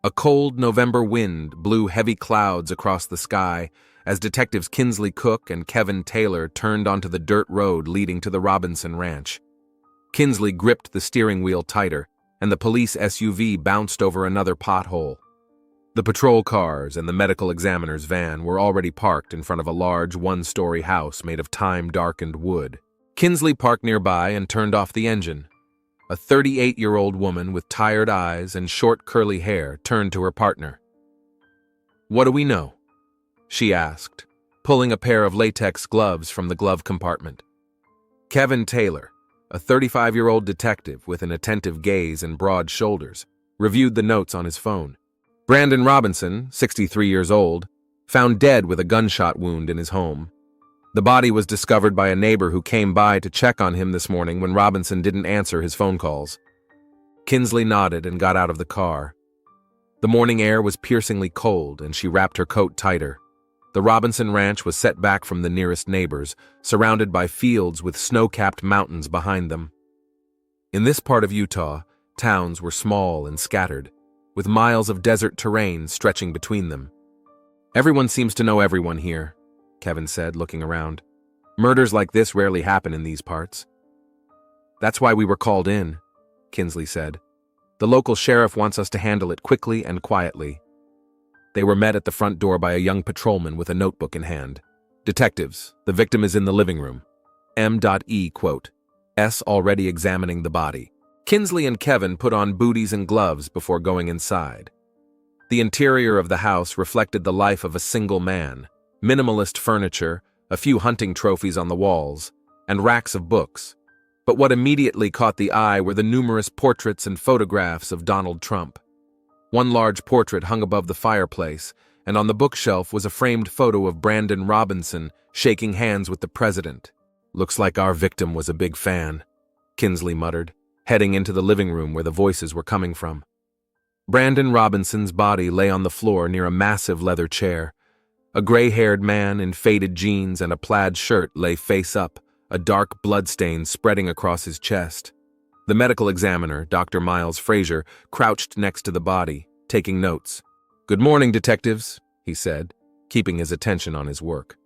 A cold November wind blew heavy clouds across the sky as detectives Kinsley Cook and Kevin Taylor turned onto the dirt road leading to the Robinson Ranch. Kinsley gripped the steering wheel tighter, and the police SUV bounced over another pothole. The patrol cars and the medical examiner's van were already parked in front of a large one-story house made of time-darkened wood. Kinsley parked nearby and turned off the engine. A 38-year-old woman with tired eyes and short curly hair turned to her partner. "What do we know?" she asked, pulling a pair of latex gloves from the glove compartment. Kevin Taylor, a 35-year-old detective with an attentive gaze and broad shoulders, reviewed the notes on his phone. Brandon Robinson, 63 years old, found dead with a gunshot wound in his home. The body was discovered by a neighbor who came by to check on him this morning when Robinson didn't answer his phone calls. Kinsley nodded and got out of the car. The morning air was piercingly cold, and she wrapped her coat tighter. The Robinson Ranch was set back from the nearest neighbors, surrounded by fields with snow-capped mountains behind them. In this part of Utah, towns were small and scattered, with miles of desert terrain stretching between them. "Everyone seems to know everyone here," Kevin said, looking around. "Murders like this rarely happen in these parts." "That's why we were called in," Kinsley said. "The local sheriff wants us to handle it quickly and quietly." They were met at the front door by a young patrolman with a notebook in hand. "Detectives, the victim is in the living room. M.E. quote, S already examining the body." Kinsley and Kevin put on booties and gloves before going inside. The interior of the house reflected the life of a single man. Minimalist furniture, a few hunting trophies on the walls, and racks of books. But what immediately caught the eye were the numerous portraits and photographs of Donald Trump. One large portrait hung above the fireplace, and on the bookshelf was a framed photo of Brandon Robinson shaking hands with the president. "Looks like our victim was a big fan," Kinsley muttered, heading into the living room where the voices were coming from. Brandon Robinson's body lay on the floor near a massive leather chair. A gray-haired man in faded jeans and a plaid shirt lay face up, a dark bloodstain spreading across his chest. The medical examiner, Dr. Miles Frazier, crouched next to the body, taking notes. "Good morning, detectives," he said, keeping his attention on his work.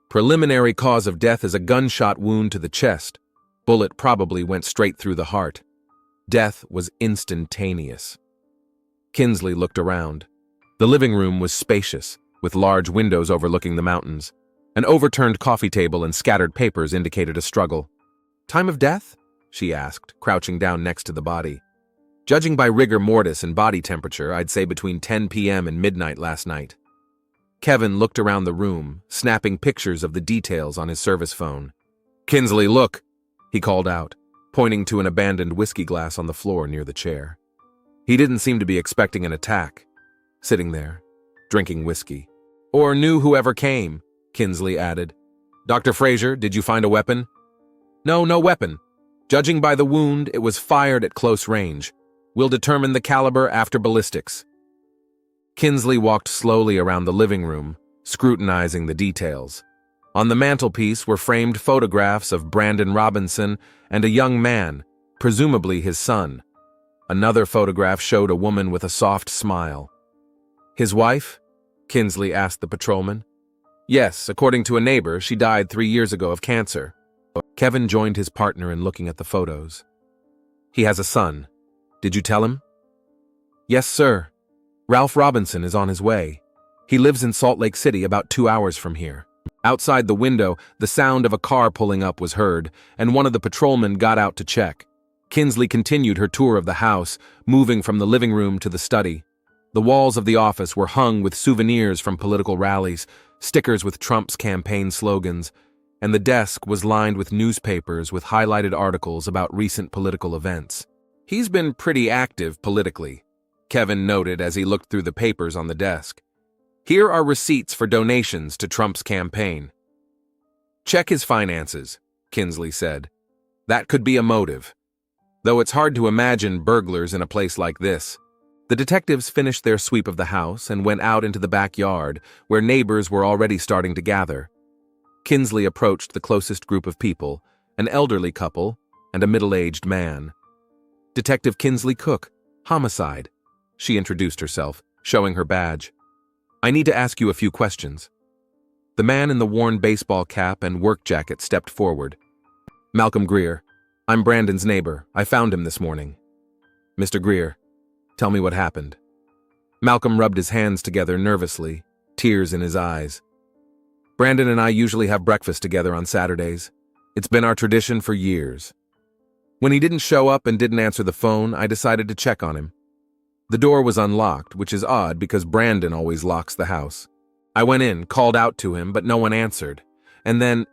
"Preliminary cause of death is a gunshot wound to the chest. Bullet probably went straight through the heart. Death was instantaneous." Kinsley looked around. The living room was spacious, with large windows overlooking the mountains. An overturned coffee table and scattered papers indicated a struggle. "Time of death?" she asked, crouching down next to the body. "Judging by rigor mortis and body temperature, I'd say between 10 p.m. and midnight last night." Kevin looked around the room, snapping pictures of the details on his service phone. "Kinsley, look!" he called out, pointing to an abandoned whiskey glass on the floor near the chair. He didn't seem to be expecting an attack, sitting there, drinking whiskey. "Or knew whoever came," Kinsley added. "Dr. Frazier, did you find a weapon?" "No weapon. Judging by the wound, it was fired at close range. We'll determine the caliber after ballistics." Kinsley walked slowly around the living room, scrutinizing the details. On the mantelpiece were framed photographs of Brandon Robinson and a young man, presumably his son. Another photograph showed a woman with a soft smile. "His wife?" Kinsley asked the patrolman. "Yes, according to a neighbor, she died 3 years ago of cancer." Kevin joined his partner in looking at the photos. "He has a son. Did you tell him?" "Yes, sir. Ralph Robinson is on his way. He lives in Salt Lake City, about 2 hours from here." Outside the window, the sound of a car pulling up was heard, and one of the patrolmen got out to check. Kinsley continued her tour of the house, moving from the living room to the study. The walls of the office were hung with souvenirs from political rallies, stickers with Trump's campaign slogans, and the desk was lined with newspapers with highlighted articles about recent political events. "He's been pretty active politically," Kevin noted as he looked through the papers on the desk. "Here are receipts for donations to Trump's campaign." "Check his finances," Kinsley said. "That could be a motive. Though it's hard to imagine burglars in a place like this." The detectives finished their sweep of the house and went out into the backyard, where neighbors were already starting to gather. Kinsley approached the closest group of people, an elderly couple and a middle-aged man. "Detective Kinsley Cook, homicide," she introduced herself, showing her badge. "I need to ask you a few questions." The man in the worn baseball cap and work jacket stepped forward. "Malcolm Greer. I'm Brandon's neighbor. I found him this morning." "Mr. Greer, tell me what happened." Malcolm rubbed his hands together nervously, tears in his eyes. "Brandon and I usually have breakfast together on Saturdays. It's been our tradition for years. When he didn't show up and didn't answer the phone, I decided to check on him. The door was unlocked, which is odd because Brandon always locks the house. I went in, called out to him, but no one answered. And then..."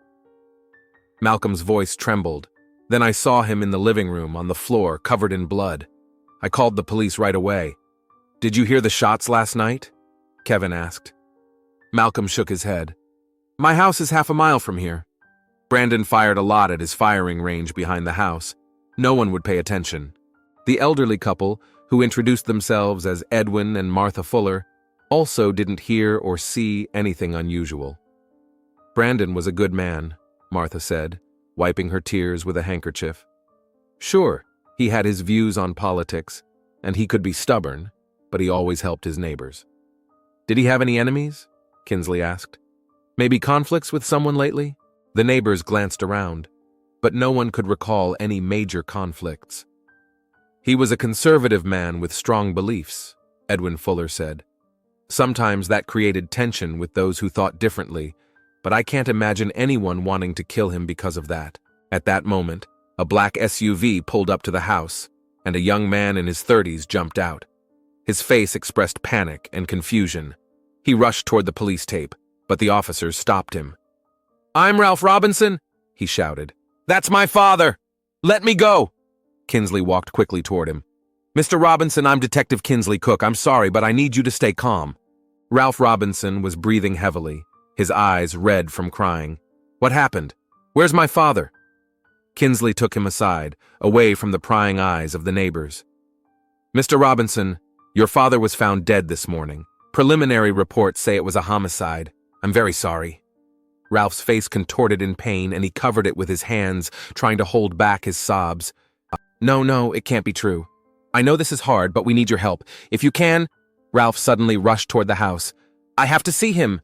Malcolm's voice trembled. "Then I saw him in the living room on the floor, covered in blood. I called the police right away." "Did you hear the shots last night?" Kevin asked. Malcolm shook his head. "My house is half a mile from here. Brandon fired a lot at his firing range behind the house. No one would pay attention. The elderly couple, who introduced themselves as Edwin and Martha Fuller, also didn't hear or see anything unusual." "Brandon was a good man," Martha said, wiping her tears with a handkerchief. "Sure, he had his views on politics, and he could be stubborn, but he always helped his neighbors." "Did he have any enemies?" Kinsley asked. "Maybe conflicts with someone lately?" The neighbors glanced around, but no one could recall any major conflicts. "He was a conservative man with strong beliefs," Edwin Fuller said. "Sometimes that created tension with those who thought differently, but I can't imagine anyone wanting to kill him because of that." At that moment, a black SUV pulled up to the house, and a young man in his 30s jumped out. His face expressed panic and confusion. He rushed toward the police tape, but the officers stopped him. "I'm Ralph Robinson," he shouted. "That's my father! Let me go!" Kinsley walked quickly toward him. "Mr. Robinson, I'm Detective Kinsley Cook. I'm sorry, but I need you to stay calm." Ralph Robinson was breathing heavily, his eyes red from crying. "What happened? Where's my father?" Kinsley took him aside, away from the prying eyes of the neighbors. "Mr. Robinson, your father was found dead this morning. Preliminary reports say it was a homicide. I'm very sorry." Ralph's face contorted in pain, and he covered it with his hands, trying to hold back his sobs. No, it can't be true. I know this is hard, but we need your help. If you can..." Ralph suddenly rushed toward the house. "I have to see him!"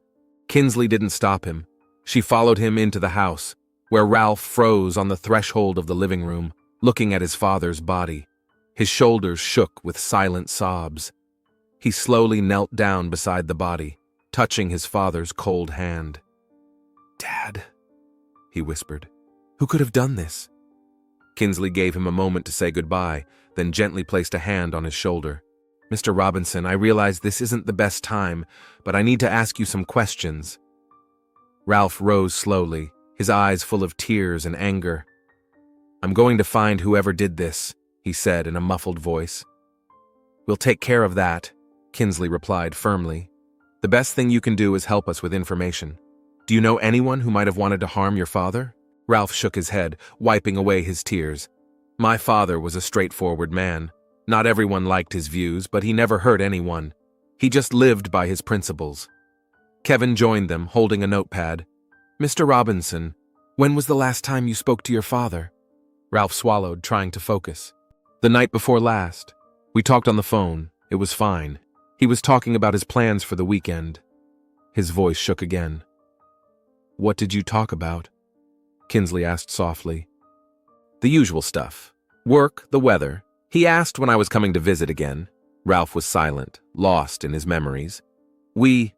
Kinsley didn't stop him. She followed him into the house, where Ralph froze on the threshold of the living room, looking at his father's body. His shoulders shook with silent sobs. He slowly knelt down beside the body, touching his father's cold hand. "Dad," he whispered. "Who could have done this?" Kinsley gave him a moment to say goodbye, then gently placed a hand on his shoulder. "Mr. Robinson, I realize this isn't the best time, but I need to ask you some questions." Ralph rose slowly, his eyes full of tears and anger. "I'm going to find whoever did this," he said in a muffled voice. "We'll take care of that," Kinsley replied firmly. "The best thing you can do is help us with information. Do you know anyone who might have wanted to harm your father?" Ralph shook his head, wiping away his tears. "My father was a straightforward man. Not everyone liked his views, but he never hurt anyone. He just lived by his principles." Kevin joined them, holding a notepad. "Mr. Robinson, when was the last time you spoke to your father?" Ralph swallowed, trying to focus. "The night before last. We talked on the phone. It was fine. He was talking about his plans for the weekend." His voice shook again. "What did you talk about?" Kinsley asked softly. "The usual stuff. Work, the weather. He asked when I was coming to visit again." Ralph was silent, lost in his memories. We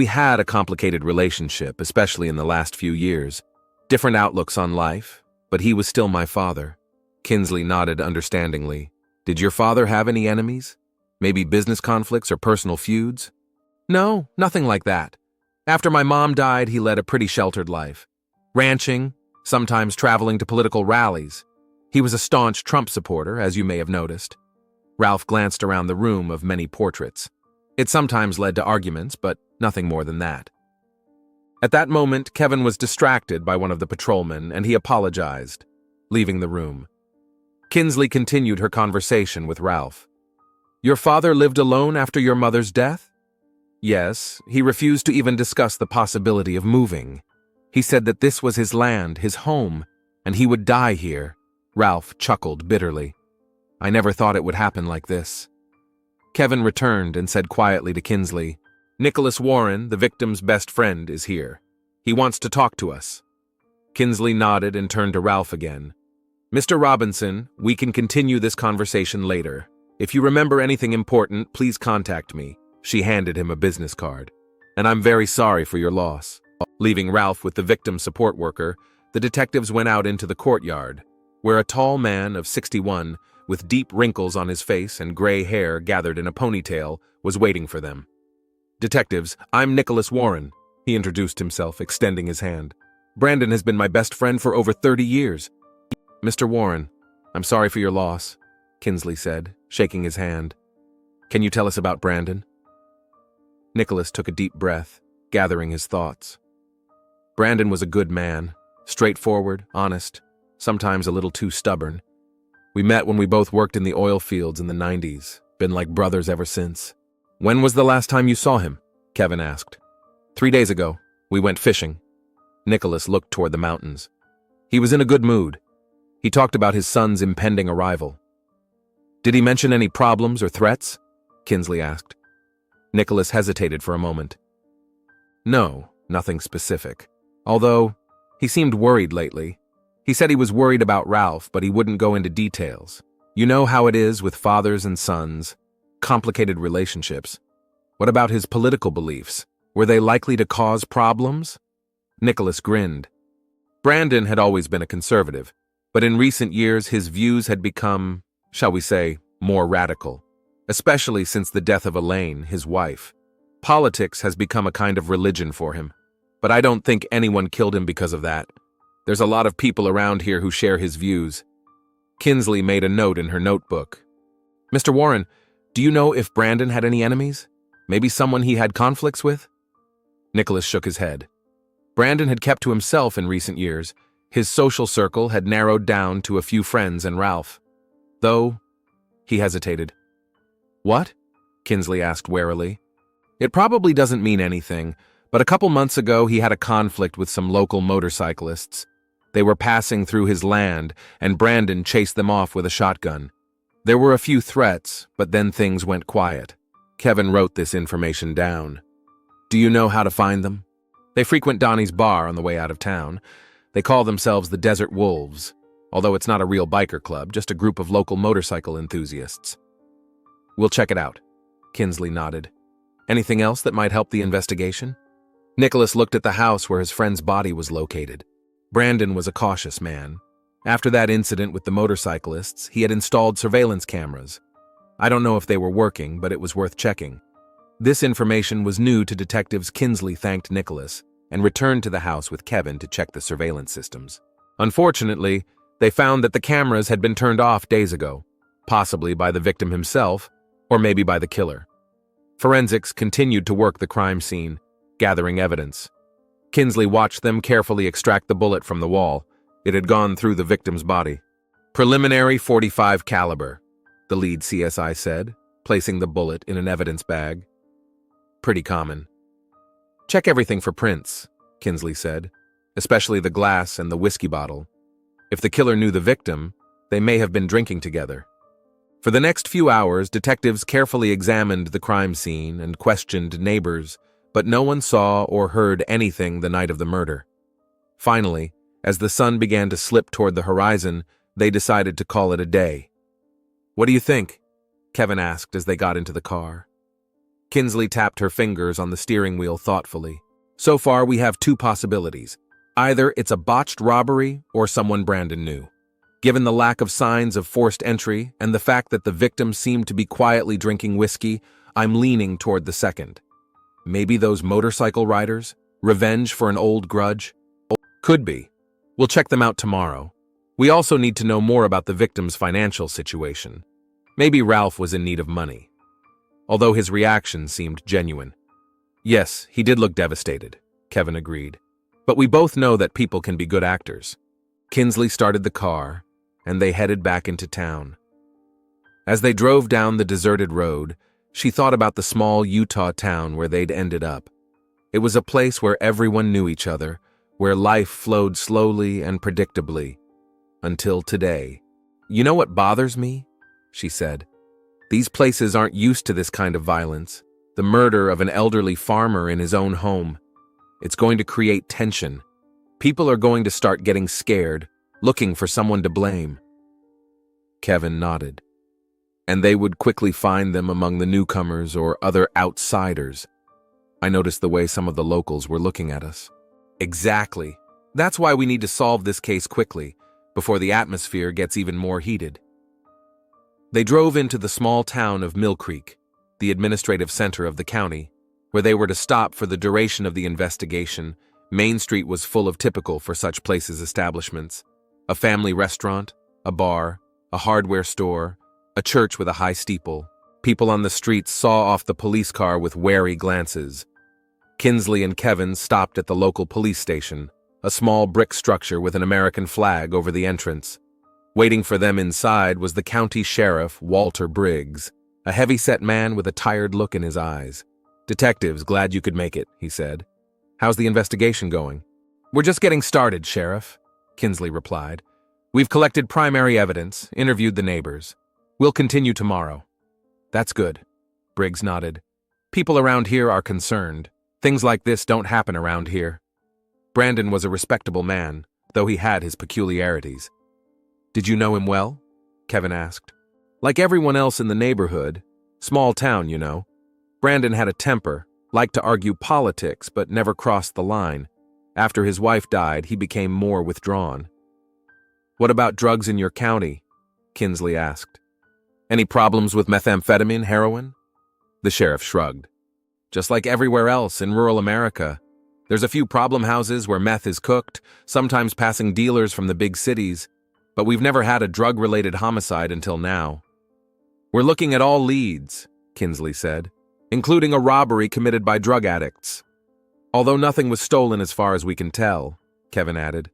had a complicated relationship, especially in the last few years. Different outlooks on life, but he was still my father." Kinsley nodded understandingly. "Did your father have any enemies? Maybe business conflicts or personal feuds?" "No, nothing like that. After my mom died, he led a pretty sheltered life. Ranching, sometimes traveling to political rallies. He was a staunch Trump supporter, as you may have noticed." Ralph glanced around the room of many portraits. It sometimes led to arguments, but nothing more than that. At that moment, Kevin was distracted by one of the patrolmen, and he apologized, leaving the room. Kinsley continued her conversation with Ralph. "Your father lived alone after your mother's death?" "Yes, he refused to even discuss the possibility of moving. He said that this was his land, his home, and he would die here." Ralph chuckled bitterly. "I never thought it would happen like this." Kevin returned and said quietly to Kinsley, "Nicholas Warren, the victim's best friend, is here. He wants to talk to us." Kinsley nodded and turned to Ralph again. "Mr. Robinson, we can continue this conversation later. If you remember anything important, please contact me." She handed him a business card. "And I'm very sorry for your loss." Leaving Ralph with the victim support worker, the detectives went out into the courtyard, where a tall man of 61, with deep wrinkles on his face and gray hair gathered in a ponytail, was waiting for them. "Detectives, I'm Nicholas Warren," he introduced himself, extending his hand. "Brandon has been my best friend for over 30 years. "Mr. Warren, I'm sorry for your loss," Kinsley said, shaking his hand. "Can you tell us about Brandon?" Nicholas took a deep breath, gathering his thoughts. Brandon was a good man, straightforward, honest, sometimes a little too stubborn. We met when we both worked in the oil fields in the 90s, been like brothers ever since. "When was the last time you saw him?" Kevin asked. 3 days ago. We went fishing." Nicholas looked toward the mountains. "He was in a good mood. He talked about his son's impending arrival." "Did he mention any problems or threats?" Kinsley asked. Nicholas hesitated for a moment. "No, nothing specific. Although, he seemed worried lately. He said he was worried about Ralph, but he wouldn't go into details. You know how it is with fathers and sons, complicated relationships. What about his political beliefs? Were they likely to cause problems?" Nicholas grinned. Brandon had always been a conservative, but in recent years his views had become, shall we say, more radical, especially since the death of Elaine, his wife. Politics has become a kind of religion for him, but I don't think anyone killed him because of that. There's a lot of people around here who share his views. Kinsley made a note in her notebook. "Mr. Warren, do you know if Brandon had any enemies? Maybe someone he had conflicts with?" Nicholas shook his head. Brandon had kept to himself in recent years. His social circle had narrowed down to a few friends and Ralph. Though, he hesitated. "What?" Kinsley asked warily. "It probably doesn't mean anything, but a couple months ago he had a conflict with some local motorcyclists. They were passing through his land, and Brandon chased them off with a shotgun. There were a few threats, but then things went quiet." Kevin wrote this information down. "Do you know how to find them?" "They frequent Donnie's bar on the way out of town. They call themselves the Desert Wolves, although it's not a real biker club, just a group of local motorcycle enthusiasts." "We'll check it out," Kinsley nodded. "Anything else that might help the investigation?" Nicholas looked at the house where his friend's body was located. Brandon was a cautious man. After that incident with the motorcyclists, he had installed surveillance cameras. I don't know if they were working, but it was worth checking. This information was new to detectives. Kinsley thanked Nicholas and returned to the house with Kevin to check the surveillance systems. Unfortunately, they found that the cameras had been turned off days ago, possibly by the victim himself, or maybe by the killer. Forensics continued to work the crime scene, gathering evidence. Kinsley watched them carefully extract the bullet from the wall. It had gone through the victim's body. "Preliminary .45 caliber, the lead CSI said, placing the bullet in an evidence bag. "Pretty common." "Check everything for prints," Kinsley said, "especially the glass and the whiskey bottle. If the killer knew the victim, they may have been drinking together." For the next few hours, detectives carefully examined the crime scene and questioned neighbors, but no one saw or heard anything the night of the murder. Finally, as the sun began to slip toward the horizon, they decided to call it a day. "What do you think?" Kevin asked as they got into the car. Kinsley tapped her fingers on the steering wheel thoughtfully. "So far, we have two possibilities. Either it's a botched robbery or someone Brandon knew. Given the lack of signs of forced entry and the fact that the victim seemed to be quietly drinking whiskey, I'm leaning toward the second. Maybe those motorcycle riders? Revenge for an old grudge? Could be. We'll check them out tomorrow. We also need to know more about the victim's financial situation. Maybe Ralph was in need of money." Although his reaction seemed genuine. "Yes, he did look devastated," Kevin agreed. "But we both know that people can be good actors." Kinsley started the car, and they headed back into town. As they drove down the deserted road, she thought about the small Utah town where they'd ended up. It was a place where everyone knew each other, where life flowed slowly and predictably. Until today. "You know what bothers me?" she said. These places aren't used to this kind of violence. The murder of an elderly farmer in his own home. It's going to create tension. People are going to start getting scared, looking for someone to blame. Kevin nodded. And they would quickly find them among the newcomers or other outsiders. I noticed the way some of the locals were looking at us. Exactly. That's why we need to solve this case quickly, before the atmosphere gets even more heated. They drove into the small town of Mill Creek, the administrative center of the county, where they were to stop for the duration of the investigation. Main Street was full of typical for such places establishments. A family restaurant, a bar, a hardware store, a church with a high steeple. People on the streets saw off the police car with wary glances. Kinsley and Kevin stopped at the local police station, a small brick structure with an American flag over the entrance. Waiting for them inside was the county sheriff, Walter Briggs, a heavy-set man with a tired look in his eyes. "Detectives, glad you could make it," he said. "How's the investigation going?" "We're just getting started, Sheriff," Kinsley replied. "We've collected primary evidence, interviewed the neighbors. We'll continue tomorrow." "That's good," Briggs nodded. "People around here are concerned. Things like this don't happen around here." Brandon was a respectable man, though he had his peculiarities. "Did you know him well?" Kevin asked. "Like everyone else in the neighborhood. Small town, you know. Brandon had a temper, liked to argue politics, but never crossed the line. After his wife died, he became more withdrawn." "What about drugs in your county?" Kinsley asked. "Any problems with methamphetamine, heroin?" The sheriff shrugged. "Just like everywhere else in rural America. There's a few problem houses where meth is cooked, sometimes passing dealers from the big cities, but we've never had a drug-related homicide until now." "We're looking at all leads," Kinsley said, "including a robbery committed by drug addicts. Although nothing was stolen as far as we can tell," Kevin added.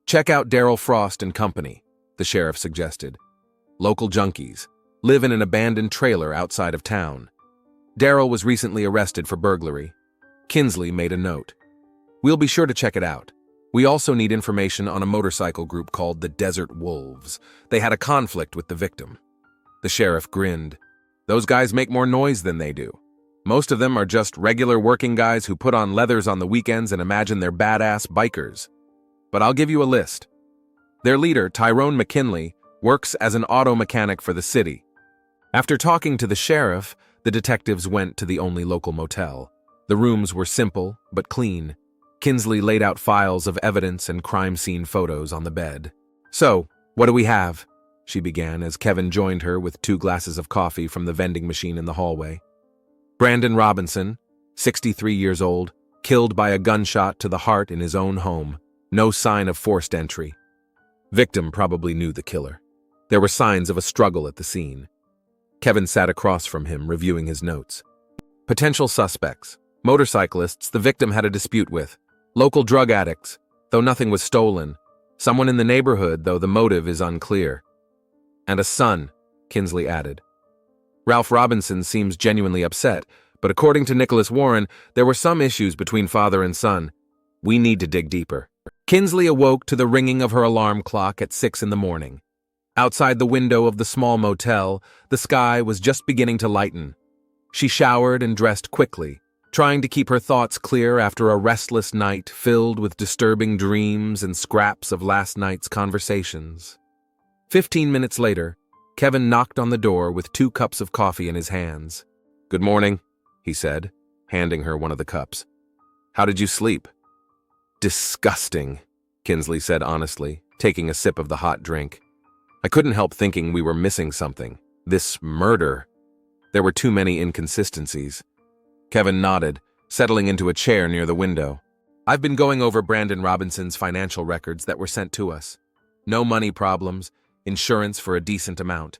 "Check out Darryl Frost and Company," the sheriff suggested. "Local junkies, live in an abandoned trailer outside of town. Darryl was recently arrested for burglary." Kinsley made a note. "We'll be sure to check it out. We also need information on a motorcycle group called the Desert Wolves. They had a conflict with the victim." The sheriff grinned. "Those guys make more noise than they do. Most of them are just regular working guys who put on leathers on the weekends and imagine they're badass bikers. But I'll give you a list. Their leader, Tyrone McKinley, works as an auto mechanic for the city." After talking to the sheriff, the detectives went to the only local motel. The rooms were simple, but clean. Kinsley laid out files of evidence and crime scene photos on the bed. "So, what do we have?" she began as Kevin joined her with 2 glasses of coffee from the vending machine in the hallway. "Brandon Robinson, 63 years old, killed by a gunshot to the heart in his own home. No sign of forced entry. Victim probably knew the killer. There were signs of a struggle at the scene." Kevin sat across from him, reviewing his notes. "Potential suspects. Motorcyclists the victim had a dispute with. Local drug addicts, though nothing was stolen. Someone in the neighborhood, though the motive is unclear. And a son," Kinsley added. "Ralph Robinson seems genuinely upset, but according to Nicholas Warren, there were some issues between father and son. We need to dig deeper." Kinsley awoke to the ringing of her alarm clock at 6 in the morning. Outside the window of the small motel, the sky was just beginning to lighten. She showered and dressed quickly, trying to keep her thoughts clear after a restless night filled with disturbing dreams and scraps of last night's conversations. 15 minutes later, Kevin knocked on the door with 2 cups of coffee in his hands. "Good morning," he said, handing her one of the cups. "How did you sleep?" "Disgusting," Kinsley said honestly, taking a sip of the hot drink. "I couldn't help thinking we were missing something. This murder. There were too many inconsistencies." Kevin nodded, settling into a chair near the window. "I've been going over Brandon Robinson's financial records that were sent to us. No money problems, insurance for a decent amount.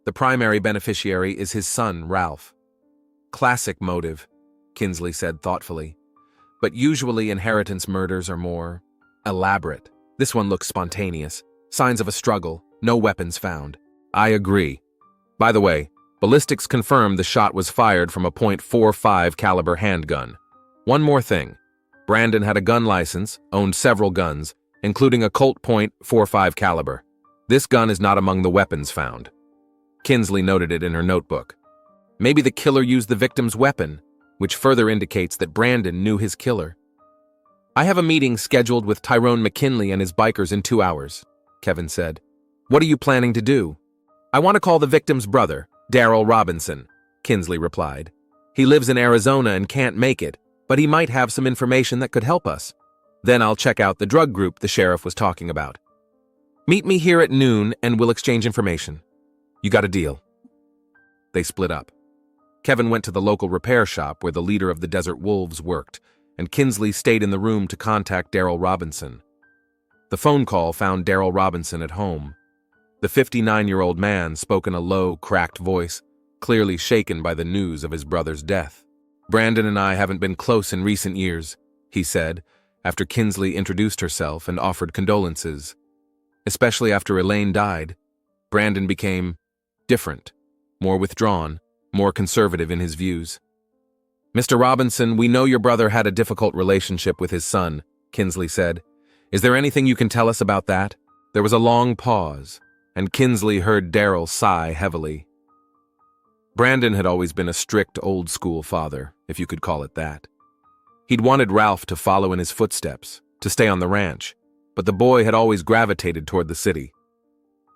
The primary beneficiary is his son, Ralph." "Classic motive," Kinsley said thoughtfully. "But usually inheritance murders are more elaborate. This one looks spontaneous. Signs of a struggle, no weapons found." "I agree. By the way, ballistics confirmed the shot was fired from a .45 caliber handgun. One more thing. Brandon had a gun license, owned several guns, including a Colt .45 caliber. This gun is not among the weapons found." Kinsley noted it in her notebook. Maybe the killer used the victim's weapon, which further indicates that Brandon knew his killer. I have a meeting scheduled with Tyrone McKinley and his bikers in 2 hours, Kevin said. What are you planning to do? I want to call the victim's brother, Daryl Robinson, Kinsley replied. He lives in Arizona and can't make it, but he might have some information that could help us. Then I'll check out the drug group the sheriff was talking about. Meet me here at noon and we'll exchange information. You got a deal. They split up. Kevin went to the local repair shop where the leader of the Desert Wolves worked, and Kinsley stayed in the room to contact Daryl Robinson. The phone call found Daryl Robinson at home. The 59-year-old man spoke in a low, cracked voice, clearly shaken by the news of his brother's death. Brandon and I haven't been close in recent years, he said, after Kinsley introduced herself and offered condolences. Especially after Elaine died, Brandon became different, more withdrawn, more conservative in his views. Mr. Robinson, we know your brother had a difficult relationship with his son, Kinsley said. Is there anything you can tell us about that? There was a long pause, and Kinsley heard Daryl sigh heavily. Brandon had always been a strict old-school father, if you could call it that. He'd wanted Ralph to follow in his footsteps, to stay on the ranch, but the boy had always gravitated toward the city.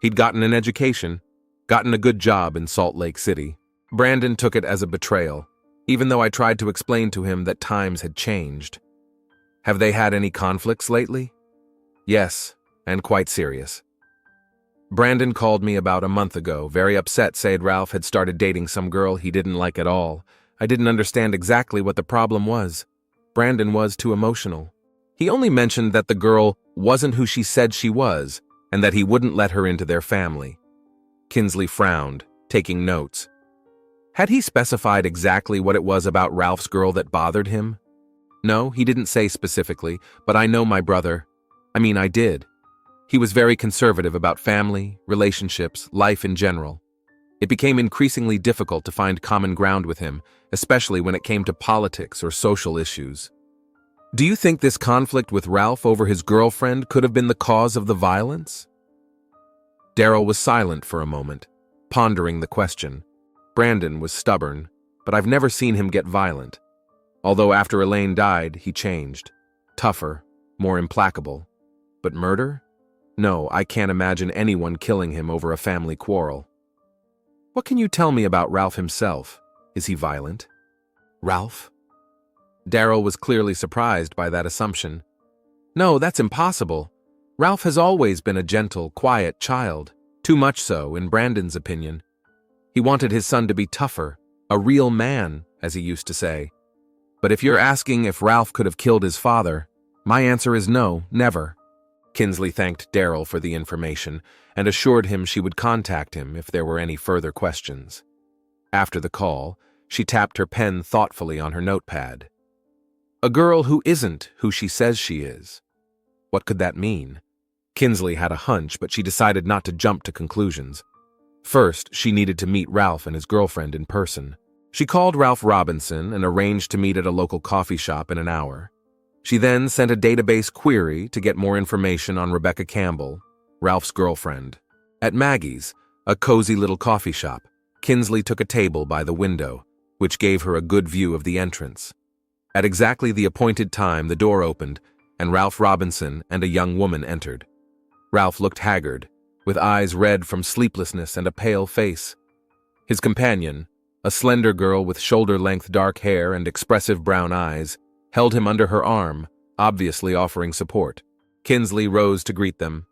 He'd gotten an education, gotten a good job in Salt Lake City. Brandon took it as a betrayal, even though I tried to explain to him that times had changed. Have they had any conflicts lately? Yes, and quite serious. Brandon called me about a month ago, very upset, saying Ralph had started dating some girl he didn't like at all. I didn't understand exactly what the problem was. Brandon was too emotional. He only mentioned that the girl wasn't who she said she was, and that he wouldn't let her into their family. Kinsley frowned, taking notes. Had he specified exactly what it was about Ralph's girl that bothered him? No, he didn't say specifically, but I know my brother. I did. He was very conservative about family, relationships, life in general. It became increasingly difficult to find common ground with him, especially when it came to politics or social issues. Do you think this conflict with Ralph over his girlfriend could have been the cause of the violence? Daryl was silent for a moment, pondering the question. Brandon was stubborn, but I've never seen him get violent. Although after Elaine died, he changed. Tougher, more implacable. But murder? No, I can't imagine anyone killing him over a family quarrel. What can you tell me about Ralph himself? Is he violent? Ralph? Daryl was clearly surprised by that assumption. No, that's impossible. Ralph has always been a gentle, quiet child. Too much so, in Brandon's opinion. He wanted his son to be tougher, a real man, as he used to say. But if you're asking if Ralph could have killed his father, my answer is no, never. Kinsley thanked Daryl for the information and assured him she would contact him if there were any further questions. After the call, she tapped her pen thoughtfully on her notepad. A girl who isn't who she says she is. What could that mean? Kinsley had a hunch, but she decided not to jump to conclusions. First, she needed to meet Ralph and his girlfriend in person. She called Ralph Robinson and arranged to meet at a local coffee shop in an hour. She then sent a database query to get more information on Rebecca Campbell, Ralph's girlfriend. At Maggie's, a cozy little coffee shop, Kinsley took a table by the window, which gave her a good view of the entrance. At exactly the appointed time, the door opened, and Ralph Robinson and a young woman entered. Ralph looked haggard, with eyes red from sleeplessness and a pale face. His companion, a slender girl with shoulder-length dark hair and expressive brown eyes, held him under her arm, obviously offering support. Kinsley rose to greet them.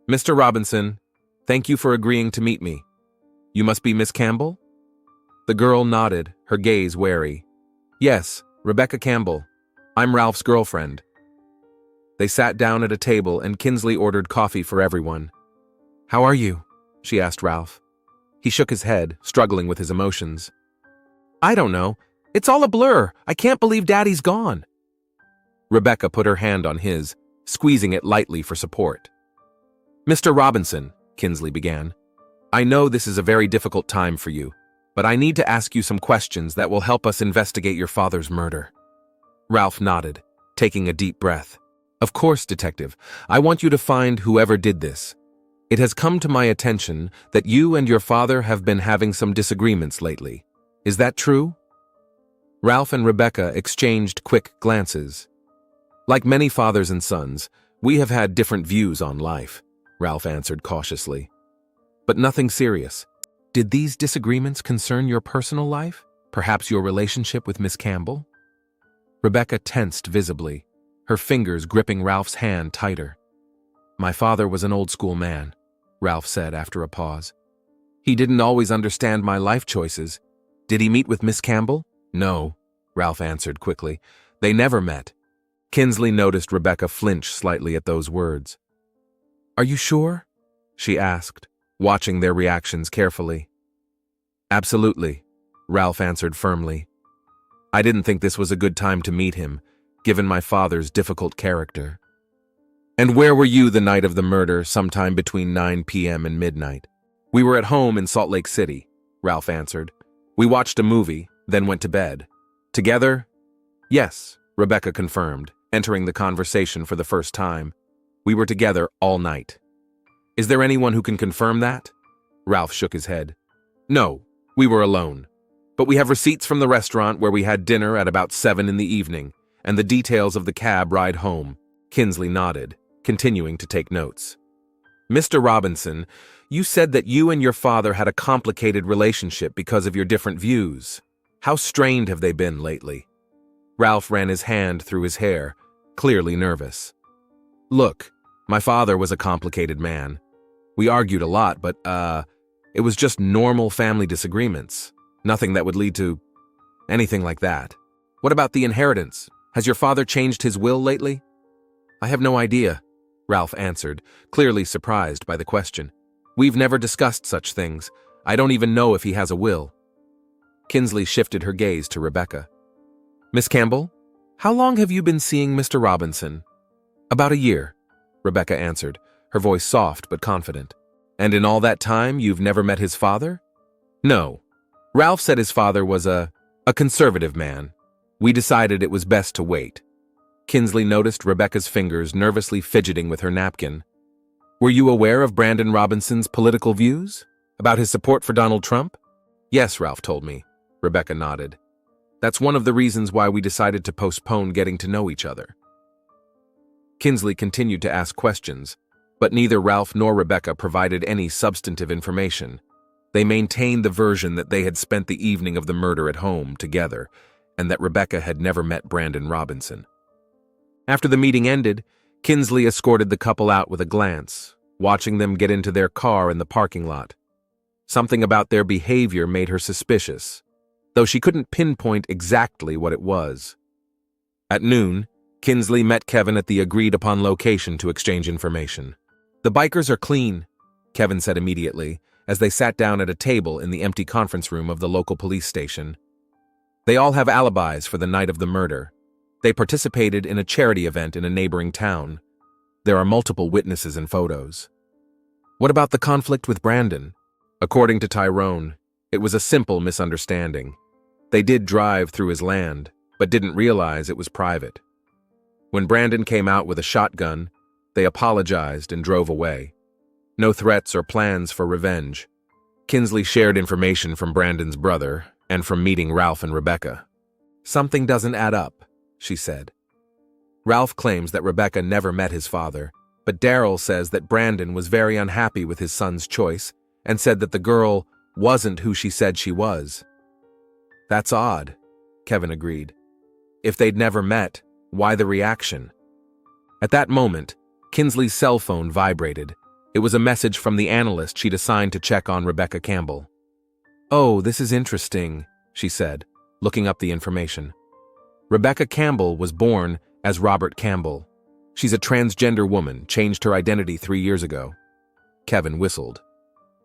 Mr. Robinson, thank you for agreeing to meet me. You must be Miss Campbell? The girl nodded, her gaze wary. Yes, Rebecca Campbell. I'm Ralph's girlfriend. They sat down at a table and Kinsley ordered coffee for everyone. How are you? She asked Ralph. He shook his head, struggling with his emotions. I don't know. It's all a blur. I can't believe Daddy's gone. Rebecca put her hand on his, squeezing it lightly for support. Mr. Robinson, Kinsley began, I know this is a very difficult time for you, but I need to ask you some questions that will help us investigate your father's murder. Ralph nodded, taking a deep breath. Of course, Detective. I want you to find whoever did this. It has come to my attention that you and your father have been having some disagreements lately. Is that true? Ralph and Rebecca exchanged quick glances. Like many fathers and sons, we have had different views on life, Ralph answered cautiously. But nothing serious. Did these disagreements concern your personal life? Perhaps your relationship with Miss Campbell? Rebecca tensed visibly, her fingers gripping Ralph's hand tighter. My father was an old-school man, Ralph said after a pause. He didn't always understand my life choices. Did he meet with Miss Campbell? No, Ralph answered quickly. They never met. Kinsley noticed Rebecca flinch slightly at those words. Are you sure? She asked, watching their reactions carefully. Absolutely, Ralph answered firmly. I didn't think this was a good time to meet him, given my father's difficult character. And where were you the night of the murder, sometime between 9 p.m. and midnight? We were at home in Salt Lake City, Ralph answered. We watched a movie, then went to bed. Together? Yes, Rebecca confirmed, entering the conversation for the first time. We were together all night. Is there anyone who can confirm that? Ralph shook his head. No, we were alone. But we have receipts from the restaurant where we had dinner at about 7 in the evening, and the details of the cab ride home. Kinsley nodded, continuing to take notes. Mr. Robinson, you said that you and your father had a complicated relationship because of your different views. How strained have they been lately? Ralph ran his hand through his hair, clearly nervous. Look, my father was a complicated man. We argued a lot, but, it was just normal family disagreements. Nothing that would lead to anything like that. What about the inheritance? Has your father changed his will lately? I have no idea, Ralph answered, clearly surprised by the question. We've never discussed such things. I don't even know if he has a will. Kinsley shifted her gaze to Rebecca. Miss Campbell, how long have you been seeing Mr. Robinson? About a year, Rebecca answered, her voice soft but confident. And in all that time, you've never met his father? No. Ralph said his father was a conservative man. We decided it was best to wait. Kinsley noticed Rebecca's fingers nervously fidgeting with her napkin. Were you aware of Brandon Robinson's political views? About his support for Donald Trump? Yes, Ralph told me. Rebecca nodded. That's one of the reasons why we decided to postpone getting to know each other. Kinsley continued to ask questions, but neither Ralph nor Rebecca provided any substantive information. They maintained the version that they had spent the evening of the murder at home together, and that Rebecca had never met Brandon Robinson. After the meeting ended, Kinsley escorted the couple out with a glance, watching them get into their car in the parking lot. Something about their behavior made her suspicious, though she couldn't pinpoint exactly what it was. At noon, Kinsley met Kevin at the agreed-upon location to exchange information. The bikers are clean, Kevin said immediately, as they sat down at a table in the empty conference room of the local police station. They all have alibis for the night of the murder. They participated in a charity event in a neighboring town. There are multiple witnesses and photos. What about the conflict with Brandon? According to Tyrone, it was a simple misunderstanding. They did drive through his land, but didn't realize it was private. When Brandon came out with a shotgun, they apologized and drove away. No threats or plans for revenge. Kinsley shared information from Brandon's brother and from meeting Ralph and Rebecca. Something doesn't add up, she said. Ralph claims that Rebecca never met his father, but Daryl says that Brandon was very unhappy with his son's choice and said that the girl wasn't who she said she was. That's odd, Kevin agreed. If they'd never met, why the reaction? At that moment, Kinsley's cell phone vibrated. It was a message from the analyst she'd assigned to check on Rebecca Campbell. Oh, this is interesting, she said, looking up the information. Rebecca Campbell was born as Robert Campbell. She's a transgender woman, changed her identity 3 years ago. Kevin whistled.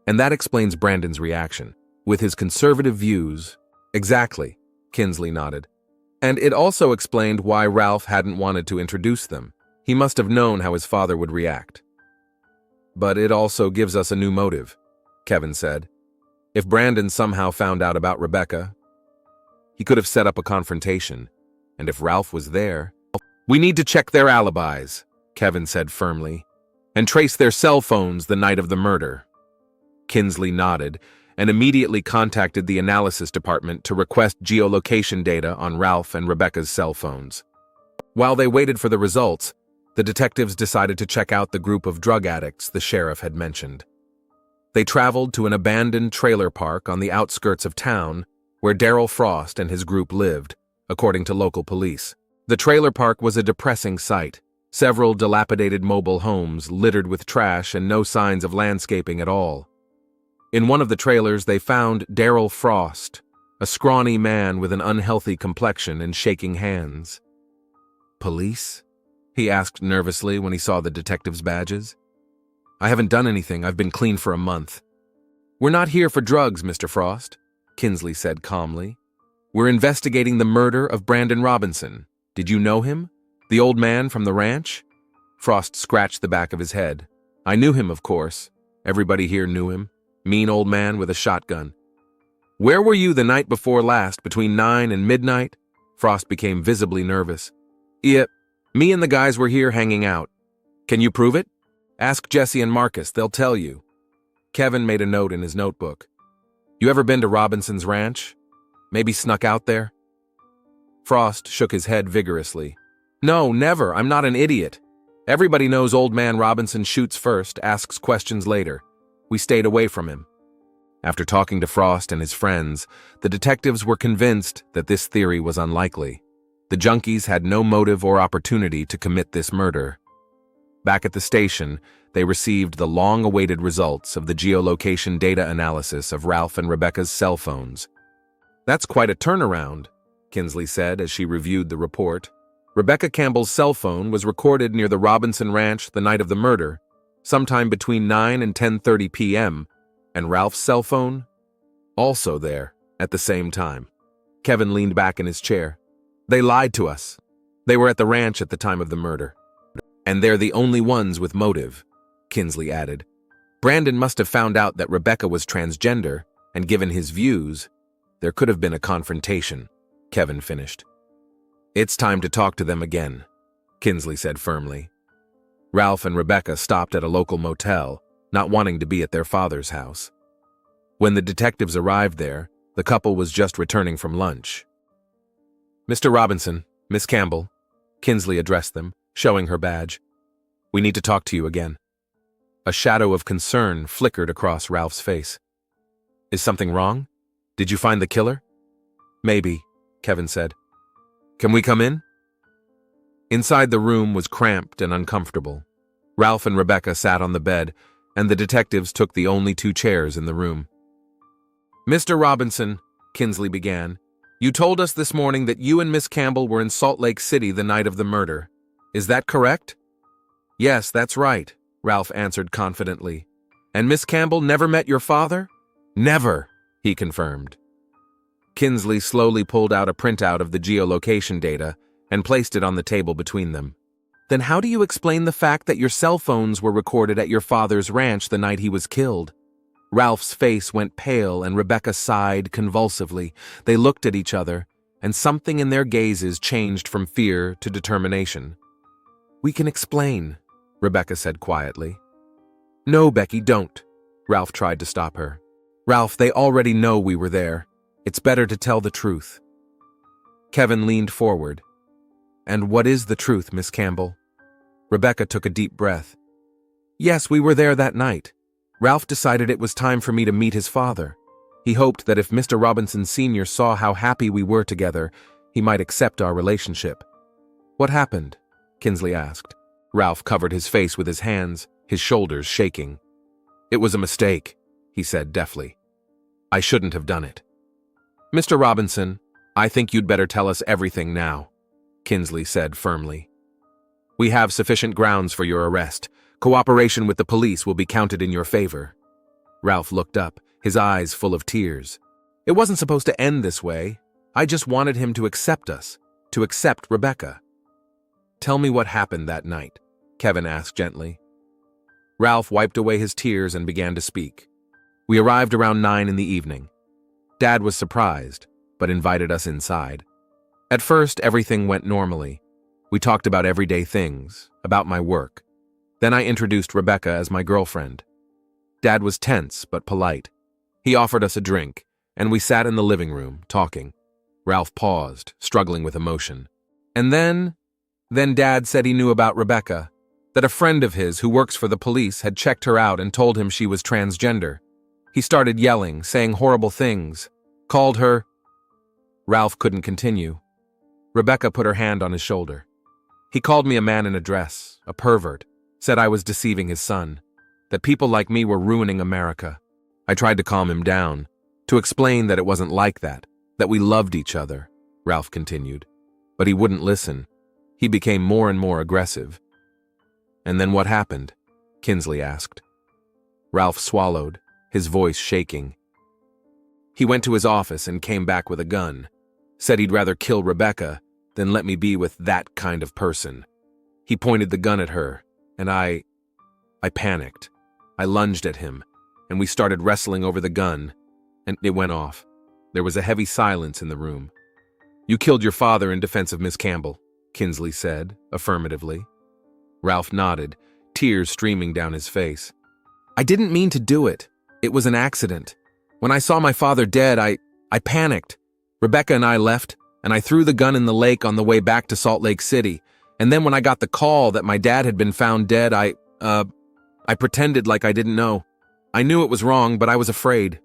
And that explains Brandon's reaction. With his conservative views... Exactly, Kinsley nodded. And it also explained why Ralph hadn't wanted to introduce them. He must have known how his father would react. But it also gives us a new motive, Kevin said. If Brandon somehow found out about Rebecca, he could have set up a confrontation. And if Ralph was there... We need to check their alibis, Kevin said firmly, and trace their cell phones the night of the murder. Kinsley nodded, and immediately contacted the analysis department to request geolocation data on Ralph and Rebecca's cell phones. While they waited for the results, the detectives decided to check out the group of drug addicts the sheriff had mentioned. They traveled to an abandoned trailer park on the outskirts of town where Darryl Frost and his group lived, according to local police. The trailer park was a depressing sight. Several dilapidated mobile homes littered with trash and no signs of landscaping at all. In one of the trailers, they found Darryl Frost, a scrawny man with an unhealthy complexion and shaking hands. "Police?" he asked nervously when he saw the detectives' badges. "I haven't done anything. I've been clean for a month." "We're not here for drugs, Mr. Frost," Kinsley said calmly. "We're investigating the murder of Brandon Robinson. Did you know him? The old man from the ranch?" Frost scratched the back of his head. "I knew him, of course. Everybody here knew him. Mean old man with a shotgun." "Where were you the night before last, between 9 and midnight?" Frost became visibly nervous. "Yep, me and the guys were here hanging out." "Can you prove it?" "Ask Jesse and Marcus, they'll tell you." Kevin made a note in his notebook. "You ever been to Robinson's ranch? Maybe snuck out there?" Frost shook his head vigorously. "No, never. I'm not an idiot. Everybody knows old man Robinson shoots first, asks questions later. We stayed away from him." After talking to Frost and his friends, the detectives were convinced that this theory was unlikely. The junkies had no motive or opportunity to commit this murder. Back at the station, they received the long-awaited results of the geolocation data analysis of Ralph and Rebecca's cell phones. "That's quite a turnaround," Kinsley said as she reviewed the report. "Rebecca Campbell's cell phone was recorded near the Robinson Ranch the night of the murder, sometime between 9 and 10:30 p.m., and Ralph's cell phone? Also there, at the same time." Kevin leaned back in his chair. "They lied to us. They were at the ranch at the time of the murder. And they're the only ones with motive," Kinsley added. "Brandon must have found out that Rebecca was transgender, and given his views, there could have been a confrontation," Kevin finished. "It's time to talk to them again," Kinsley said firmly. Ralph and Rebecca stopped at a local motel, not wanting to be at their father's house. When the detectives arrived there, the couple was just returning from lunch. "Mr. Robinson, Miss Campbell," Kinsley addressed them, showing her badge. "We need to talk to you again." A shadow of concern flickered across Ralph's face. "Is something wrong? Did you find the killer?" "Maybe," Kevin said. "Can we come in?" Inside the room was cramped and uncomfortable. Ralph and Rebecca sat on the bed, and the detectives took the only 2 chairs in the room. "Mr. Robinson," Kinsley began, "you told us this morning that you and Miss Campbell were in Salt Lake City the night of the murder. Is that correct?" "Yes, that's right," Ralph answered confidently. "And Miss Campbell never met your father?" "Never," he confirmed. Kinsley slowly pulled out a printout of the geolocation data and placed it on the table between them. "Then how do you explain the fact that your cell phones were recorded at your father's ranch the night he was killed?" Ralph's face went pale and Rebecca sighed convulsively. They looked at each other, and something in their gazes changed from fear to determination. "We can explain," Rebecca said quietly. "No, Becky, don't." Ralph tried to stop her. "Ralph, they already know we were there. It's better to tell the truth." Kevin leaned forward. "And what is the truth, Miss Campbell?" Rebecca took a deep breath. "Yes, we were there that night. Ralph decided it was time for me to meet his father. He hoped that if Mr. Robinson Sr. saw how happy we were together, he might accept our relationship." "What happened?" Kinsley asked. Ralph covered his face with his hands, his shoulders shaking. "It was a mistake," he said deftly. "I shouldn't have done it." "Mr. Robinson, I think you'd better tell us everything now," Kinsley said firmly. "We have sufficient grounds for your arrest. Cooperation with the police will be counted in your favor." Ralph looked up, his eyes full of tears. "It wasn't supposed to end this way. I just wanted him to accept us, to accept Rebecca." "Tell me what happened that night," Kevin asked gently. Ralph wiped away his tears and began to speak. "We arrived around 9 in the evening. Dad was surprised, but invited us inside. At first, everything went normally. We talked about everyday things, about my work. Then I introduced Rebecca as my girlfriend. Dad was tense but polite. He offered us a drink, and we sat in the living room, talking. Ralph paused, struggling with emotion. And then Dad said he knew about Rebecca, that a friend of his who works for the police had checked her out and told him she was transgender. He started yelling, saying horrible things, called her. Ralph couldn't continue. Rebecca put her hand on his shoulder. He called me a man in a dress, a pervert, said I was deceiving his son, that people like me were ruining America. I tried to calm him down, to explain that it wasn't like that we loved each other, Ralph continued. But he wouldn't listen. He became more and more aggressive. And then what happened? Kinsley asked. Ralph swallowed, his voice shaking. He went to his office and came back with a gun, said he'd rather kill Rebecca than let me be with that kind of person. He pointed the gun at her, and I panicked. I lunged at him, and we started wrestling over the gun, and it went off. There was a heavy silence in the room. You killed your father in defense of Miss Campbell, Kinsley said, affirmatively. Ralph nodded, tears streaming down his face. I didn't mean to do it. It was an accident. When I saw my father dead, I panicked. Rebecca and I left, and I threw the gun in the lake on the way back to Salt Lake City. And then when I got the call that my dad had been found dead, I pretended like I didn't know. I knew it was wrong, but I was afraid.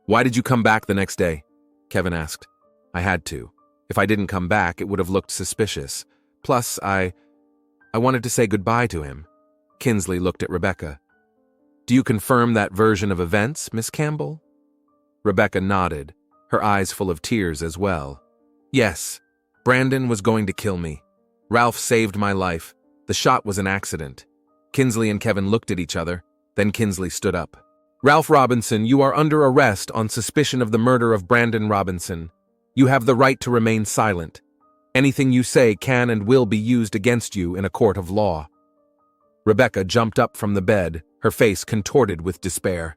Why did you come back the next day? Kevin asked. I had to. If I didn't come back, it would have looked suspicious. Plus, I wanted to say goodbye to him. Kinsley looked at Rebecca. Do you confirm that version of events, Miss Campbell? Rebecca nodded, her eyes full of tears as well. Yes, Brandon was going to kill me. Ralph saved my life. The shot was an accident. Kinsley and Kevin looked at each other. Then Kinsley stood up. Ralph Robinson, you are under arrest on suspicion of the murder of Brandon Robinson. You have the right to remain silent. Anything you say can and will be used against you in a court of law. Rebecca jumped up from the bed, her face contorted with despair.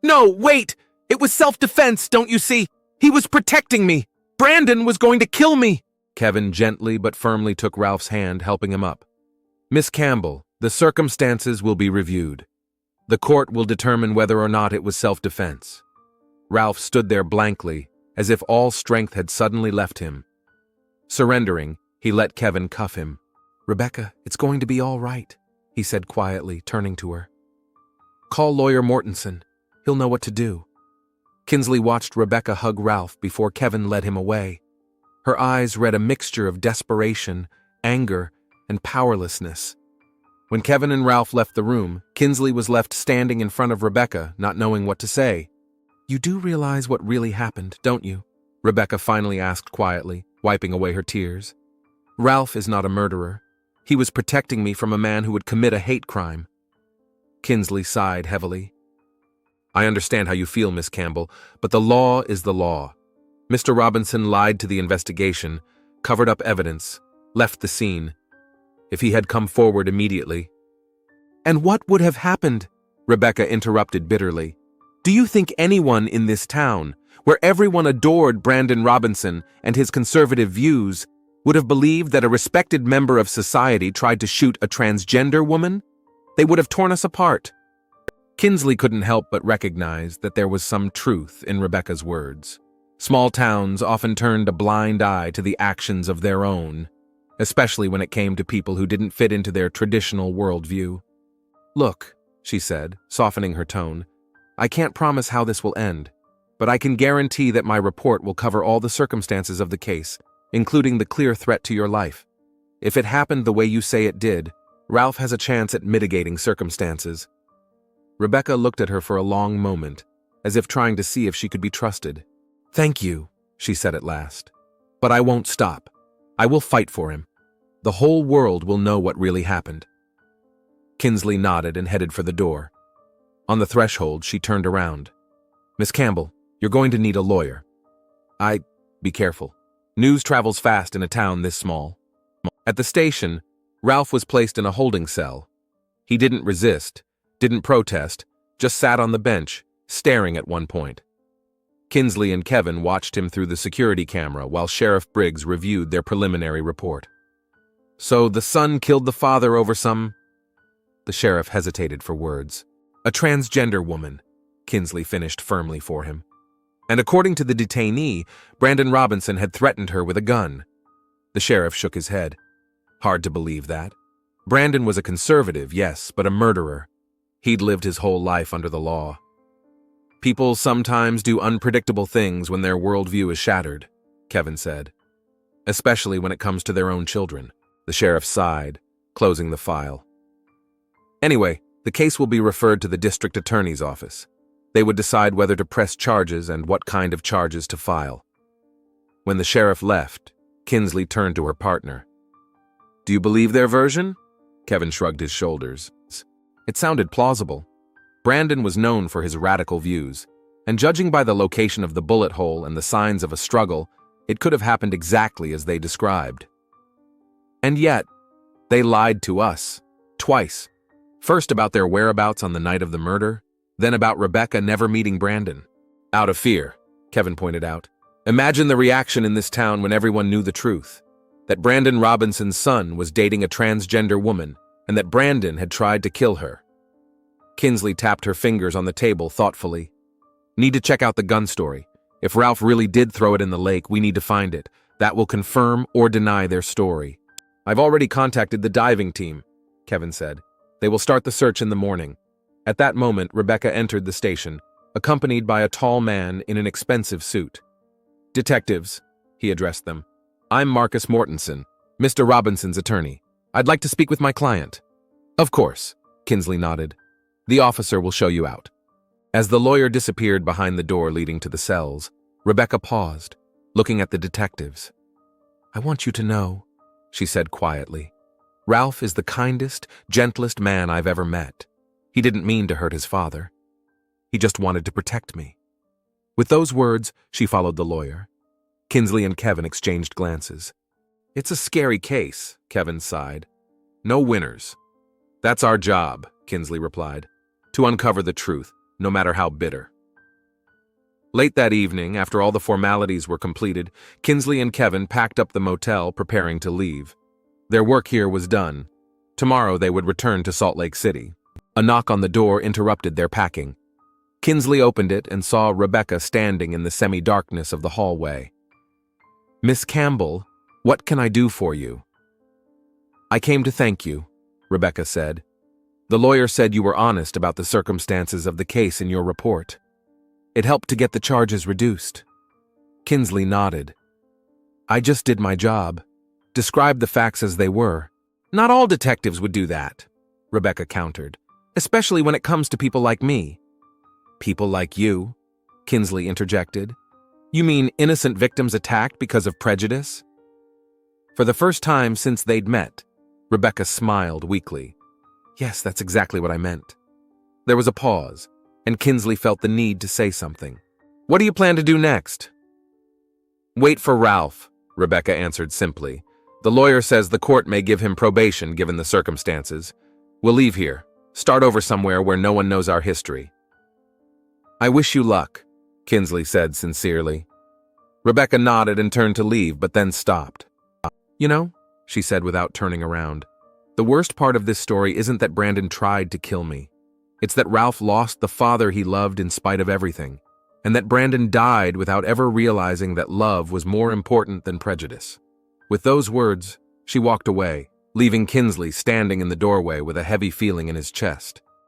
No, wait! It was self-defense, don't you see? He was protecting me! Brandon was going to kill me! Kevin gently but firmly took Ralph's hand, helping him up. Miss Campbell, the circumstances will be reviewed. The court will determine whether or not it was self-defense. Ralph stood there blankly, as if all strength had suddenly left him. Surrendering, he let Kevin cuff him. Rebecca, it's going to be all right, he said quietly, turning to her. Call Lawyer Mortensen. He'll know what to do. Kinsley watched Rebecca hug Ralph before Kevin led him away. Her eyes read a mixture of desperation, anger, and powerlessness. When Kevin and Ralph left the room, Kinsley was left standing in front of Rebecca, not knowing what to say. You do realize what really happened, don't you? Rebecca finally asked quietly, wiping away her tears. Ralph is not a murderer. He was protecting me from a man who would commit a hate crime. Kinsley sighed heavily. I understand how you feel, Miss Campbell, but the law is the law. Mr. Robinson lied to the investigation, covered up evidence, left the scene. If he had come forward immediately. And what would have happened? Rebecca interrupted bitterly. Do you think anyone in this town, where everyone adored Brandon Robinson and his conservative views, would have believed that a respected member of society tried to shoot a transgender woman? They would have torn us apart. Kinsley couldn't help but recognize that there was some truth in Rebecca's words. Small towns often turned a blind eye to the actions of their own, especially when it came to people who didn't fit into their traditional worldview. Look, she said, softening her tone, I can't promise how this will end, but I can guarantee that my report will cover all the circumstances of the case, including the clear threat to your life. If it happened the way you say it did, Ralph has a chance at mitigating circumstances. Rebecca looked at her for a long moment, as if trying to see if she could be trusted. Thank you, she said at last. But I won't stop. I will fight for him. The whole world will know what really happened. Kinsley nodded and headed for the door. On the threshold, she turned around. Miss Campbell, you're going to need a lawyer. Be careful. News travels fast in a town this small. At the station, Ralph was placed in a holding cell. He didn't resist, didn't protest, just sat on the bench, staring at one point. Kinsley and Kevin watched him through the security camera while Sheriff Briggs reviewed their preliminary report. So the son killed the father over some... The sheriff hesitated for words. A transgender woman. Kinsley finished firmly for him. And according to the detainee, Brandon Robinson had threatened her with a gun. The sheriff shook his head. Hard to believe that. Brandon was a conservative, yes, but a murderer. He'd lived his whole life under the law. People sometimes do unpredictable things when their worldview is shattered, Kevin said. Especially when it comes to their own children. The sheriff sighed, closing the file. Anyway, the case will be referred to the district attorney's office. They would decide whether to press charges and what kind of charges to file. When the sheriff left, Kinsley turned to her partner. Do you believe their version? Kevin shrugged his shoulders. It sounded plausible. Brandon was known for his radical views, and judging by the location of the bullet hole and the signs of a struggle, it could have happened exactly as they described. And yet, they lied to us, twice. First about their whereabouts on the night of the murder, then about Rebecca never meeting Brandon. Out of fear, Kevin pointed out. Imagine the reaction in this town when everyone knew the truth. That Brandon Robinson's son was dating a transgender woman, and that Brandon had tried to kill her. Kinsley tapped her fingers on the table thoughtfully. Need to check out the gun story. If Ralph really did throw it in the lake, we need to find it. That will confirm or deny their story. I've already contacted the diving team, Kevin said. They will start the search in the morning. At that moment, Rebecca entered the station, accompanied by a tall man in an expensive suit. Detectives, he addressed them. I'm Marcus Mortensen, Mr. Robinson's attorney. I'd like to speak with my client. Of course, Kinsley nodded. The officer will show you out. As the lawyer disappeared behind the door leading to the cells, Rebecca paused, looking at the detectives. I want you to know, she said quietly. Ralph is the kindest, gentlest man I've ever met. He didn't mean to hurt his father. He just wanted to protect me. With those words, she followed the lawyer. Kinsley and Kevin exchanged glances. It's a scary case, Kevin sighed. No winners. That's our job, Kinsley replied. To uncover the truth, no matter how bitter. Late that evening, after all the formalities were completed, Kinsley and Kevin packed up the motel, preparing to leave. Their work here was done. Tomorrow they would return to Salt Lake City. A knock on the door interrupted their packing. Kinsley opened it and saw Rebecca standing in the semi-darkness of the hallway. Miss Campbell, what can I do for you? I came to thank you, Rebecca said. The lawyer said you were honest about the circumstances of the case in your report. It helped to get the charges reduced. Kinsley nodded. I just did my job. Described the facts as they were. Not all detectives would do that, Rebecca countered, especially when it comes to people like me. People like you, Kinsley interjected. You mean innocent victims attacked because of prejudice? For the first time since they'd met, Rebecca smiled weakly. Yes, that's exactly what I meant. There was a pause, and Kinsley felt the need to say something. What do you plan to do next? Wait for Ralph, Rebecca answered simply. The lawyer says the court may give him probation given the circumstances. We'll leave here, start over somewhere where no one knows our history. I wish you luck, Kinsley said sincerely. Rebecca nodded and turned to leave, but then stopped. You know, she said without turning around, the worst part of this story isn't that Brandon tried to kill me. It's that Ralph lost the father he loved in spite of everything, and that Brandon died without ever realizing that love was more important than prejudice. With those words, she walked away, leaving Kinsley standing in the doorway with a heavy feeling in his chest.